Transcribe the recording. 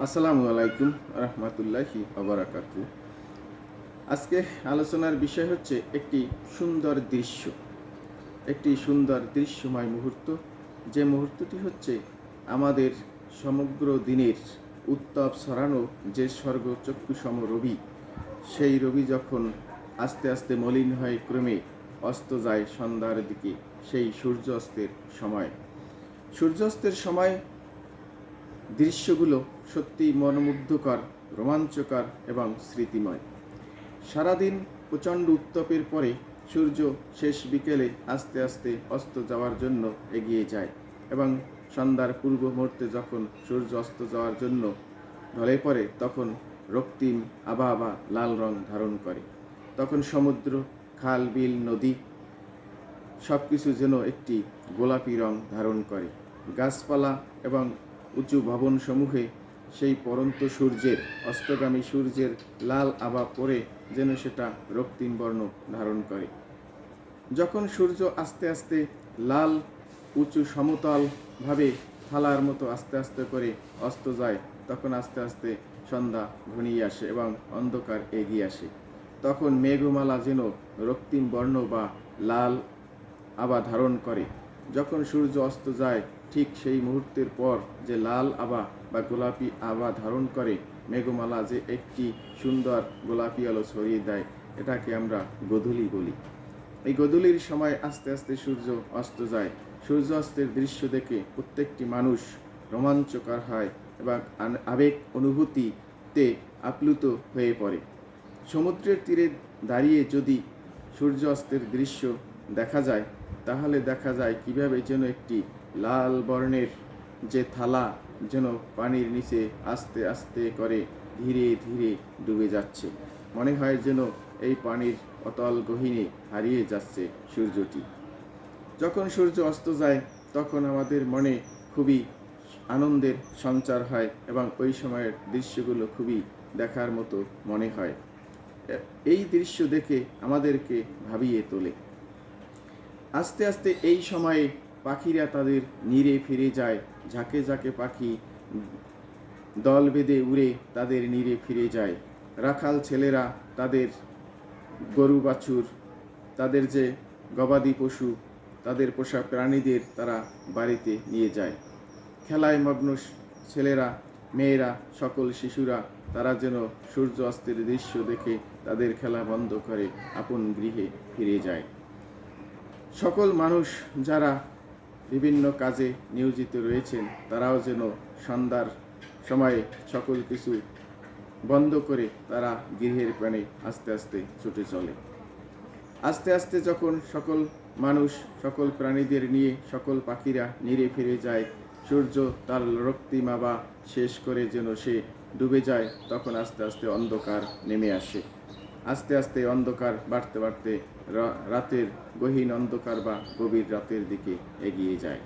আসসালামু আলাইকুম রহমতুল্লাহি ওবারাকাতু। আজকে আলোচনার বিষয় হচ্ছে একটি সুন্দর দৃশ্য, একটি সুন্দর দৃশ্যময় মুহূর্ত। যে মুহূর্তটি হচ্ছে আমাদের সমগ্র দিনের উত্তাপ ছড়ানো যে স্বর্গচক্ষুসম রবি, সেই রবি যখন আস্তে আস্তে মলিন হয়ে ক্রমে অস্ত যায় সন্ধ্যার দিকে, সেই সূর্যাস্তের সময়। সূর্যাস্তের সময় দৃশ্যগুলো সত্যি মনোমুগ্ধকর, রোমাঞ্চকর এবং স্মৃতিময়। সারাদিন প্রচণ্ড উত্তাপের পরে সূর্য শেষ বিকেলে আস্তে আস্তে অস্ত যাওয়ার জন্য এগিয়ে যায় এবং সন্ধ্যার পূর্ব মুহূর্তে যখন সূর্য অস্ত যাওয়ার জন্য ঢলে পড়ে, তখন রক্তিম আভা লাল রং ধারণ করে। তখন সমুদ্র, খাল, বিল, নদী সব কিছু যেন একটি গোলাপি রং ধারণ করে। গাছপালা এবং উঁচু ভবনসমূহে সেই পরন্ত সূর্যের, অস্তগামী সূর্যের লাল আভা পড়ে যেন সেটা রক্তিম বর্ণ ধারণ করে। যখন সূর্য আস্তে আস্তে লাল উঁচু সমতলভাবে থালার মতো আস্তে আস্তে করে অস্ত যায়, তখন আস্তে আস্তে সন্ধ্যা ঘনিয়ে আসে এবং অন্ধকার এগিয়ে আসে। তখন মেঘমালা যেন রক্তিম বর্ণ বা লাল আভা ধারণ করে। যখন সূর্য অস্ত যায়, ঠিক সেই মুহূর্তের পর যে লাল আভা বা গোলাপি আভা ধারণ করে মেঘমালা, যে একটি সুন্দর গোলাপি আলো ছড়িয়ে দেয়, এটাকে আমরা গোধূলি বলি। এই গোধূলির সময় আস্তে আস্তে সূর্য অস্ত যায়। সূর্য অস্তের দৃশ্য দেখে প্রত্যেকটি মানুষ রোমাঞ্চকর হয় এবং আবেগ অনুভূতিতে আপ্লুত হয়ে পড়ে। সমুদ্রের তীরে দাঁড়িয়ে যদি সূর্য অস্তের দৃশ্য দেখা যায়, তাহলে দেখা যায় কিভাবে যেন একটি লাল বর্ণের যে থালা যেন পানির নিচে আস্তে আস্তে করে ধীরে ধীরে ডুবে যাচ্ছে। মনে হয় যেন এই পানির অতল গহীনে হারিয়ে যাচ্ছে সূর্যটি। যখন সূর্য অস্ত যায়, তখন আমাদের মনে খুবই আনন্দের সঞ্চার হয় এবং ওই সময়ের দৃশ্যগুলো খুবই দেখার মতো মনে হয়। এই দৃশ্য দেখে আমাদেরকে ভাবিয়ে তোলে। আস্তে আস্তে এই সময়ে পাখিরা তাদের নীড়ে ফিরে যায়। ঝাঁকে ঝাঁকে পাখি দল বেঁধে উড়ে তাদের নীড়ে ফিরে যায়। রাখাল ছেলেরা তাদের গরু বাছুর, তাদের যে গবাদি পশু, তাদের পোষা প্রাণীদের তারা বাড়িতে নিয়ে যায়। খেলায় মগ্ন ছেলেরা, মেয়েরা, সকল শিশুরা তারা যেন সূর্য অস্তের দৃশ্য দেখে তাদের খেলা বন্ধ করে আপন গৃহে ফিরে যায়। সকল মানুষ যারা বিভিন্ন কাজে নিয়োজিত রয়েছেন, তারাও যেন সন্ধ্যার সময়ে সকল কিছু বন্ধ করে তারা গৃহের প্রাণে আস্তে আস্তে ছুটে চলে। আস্তে আস্তে যখন সকল মানুষ, সকল প্রাণীদের নিয়ে সকল পাখিরা নীড়ে ফিরে যায়, সূর্য তার রক্তিম আভা শেষ করে যেন সে ডুবে যায়, তখন আস্তে আস্তে অন্ধকার নেমে আসে। আস্তে আস্তে অন্ধকার বাড়তে বাড়তে রাতের গহীন অন্ধকার বা গভীর রাতের দিকে এগিয়ে যায়।